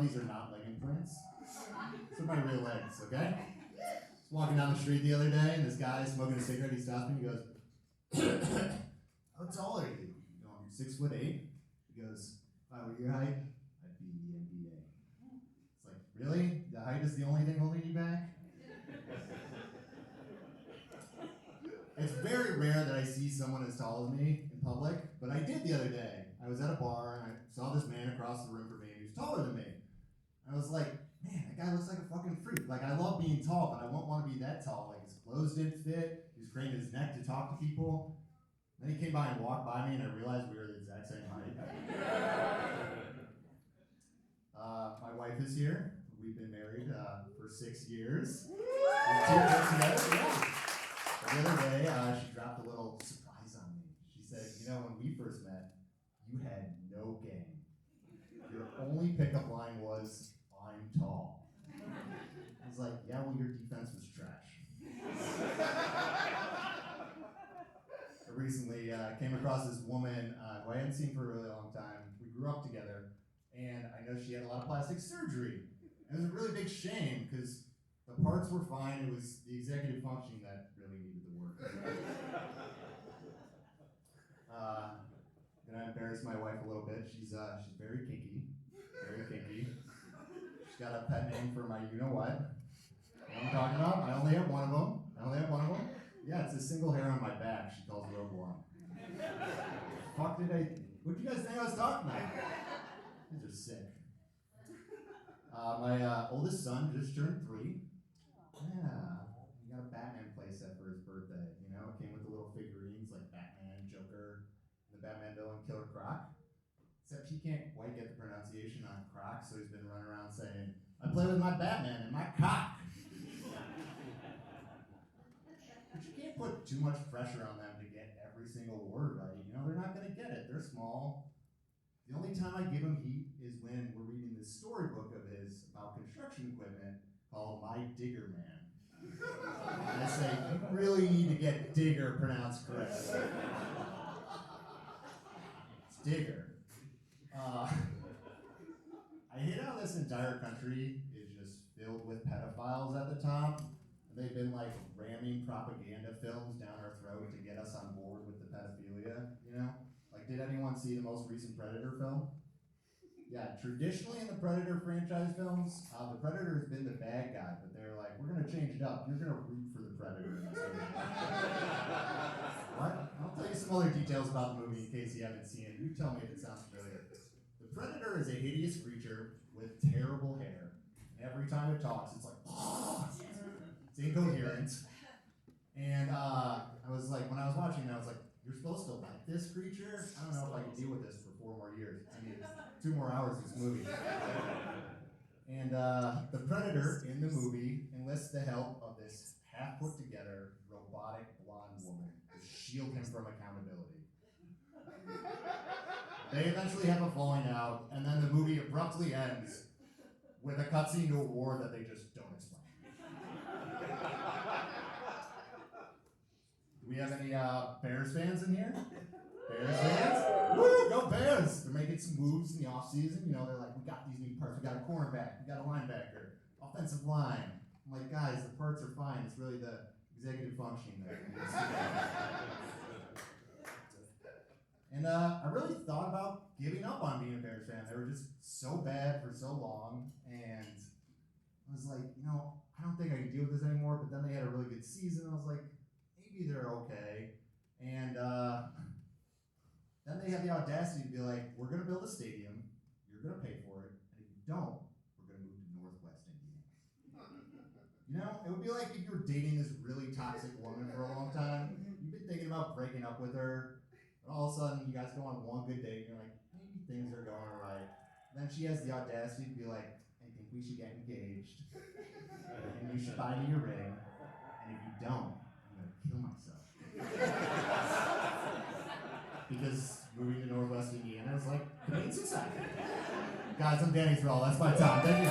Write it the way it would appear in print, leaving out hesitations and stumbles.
these are not leg implants. These are my real legs, okay? Just walking down the street the other day, and this guy smoking a cigarette, he stops me and he goes, how tall are you? You know, I'm 6'8". He goes, if I were your height, I'd be in the NBA. It's like, really? The height is the only thing holding you back? It's very rare that I see someone as tall as me in public, but I did the other day. I was at a bar and I saw this man across the room from me, and he was taller than me. I was like, man, that guy looks like a fucking freak. Like, I love being tall, but I won't want to be that tall. Like, his clothes didn't fit. He was craning his neck to talk to people. Then he came by and walked by me, and I realized we were the exact same height. My wife is here. We've been married for 6 years. We're 2 years together. Yeah. The other day, she dropped a little surprise on me. She said, you know, when we first met, you had no game. Your only pickup line was, I'm tall. I was like, yeah, well, your defense was trash. I recently came across this woman who I hadn't seen for a really long time. We grew up together, and I know she had a lot of plastic surgery. It was a really big shame, because the parts were fine. It was the executive functioning that really needed the work. Gonna embarrass my wife a little bit. She's very kinky, very kinky. She's got a pet name for my you-know-what. You know what I'm talking about? I only have one of them. Yeah, it's a single hair on my back. She calls Rogue One. Fuck did I? What do you guys think I was talking about? These are sick. My oldest son just turned 3. Yeah, he got a Batman playset for his birthday. You know, it came with the little figurines like Batman, Joker, and the Batman villain Killer Croc. Except he can't quite get the pronunciation on Croc, so he's been running around saying, I play with my Batman and my cock. But you can't put too much pressure on them to get every single word right. You know, they're not going to get it. They're small. The only time I give them heat is when we're reading this storybook of his about construction equipment called My Digger Man. And I say, you really need to get digger pronounced correctly. It's digger. I hate how this entire country is just filled with pedophiles at the top. They've been like ramming propaganda films down our throat to get us on board with the pedophilia, you know? Like, did anyone see the most recent Predator film? Yeah, traditionally in the Predator franchise films, the Predator has been the bad guy, but they're like, we're going to change it up. You're going to root for the Predator in this movie. What? I'll tell you some other details about the movie in case you haven't seen it. You tell me if it sounds familiar. The Predator is a hideous creature with terrible hair. Every time it talks, it's like, it's incoherent. And I was like, when I was watching it, I was like, you're supposed to like this creature? I don't know if I can deal with this for 4 more years. I mean, 2 more hours of this movie. And the Predator in the movie enlists the help of this half put together robotic blonde woman to shield him from accountability. They eventually have a falling out, and then the movie abruptly ends with a cutscene to a war that they just don't explain. Do we have any Bears fans in here? Bears fans? Woo, go Bears! They're making some moves in the offseason. You know, they're like, we got these new parts. We got a cornerback. We got a linebacker. Offensive line. I'm like, guys, the parts are fine. It's really the executive functioning that needs to go. And I really thought about giving up on being a Bears fan. They were just so bad for so long. And I was like, you know, I don't think I can deal with this anymore. But then they had a really good season. I was like, maybe they're okay. And then they had the audacity to be like, we're going to build a stadium. You're going to pay for it. And if you don't, we're going to move to Northwest Indiana. You know, it would be like if you were dating this really toxic woman for a long time. You've been thinking about breaking up with her. And all of a sudden, you guys go on one good date. And you're like, maybe things are going all right. And then she has the audacity to be like, I think we should get engaged. And you should buy me a ring. And if you don't, I'm going to kill myself. Because moving to Northwest Indiana is like committing suicide. Guys, I'm Danny Thrall. That's my time. Thank you.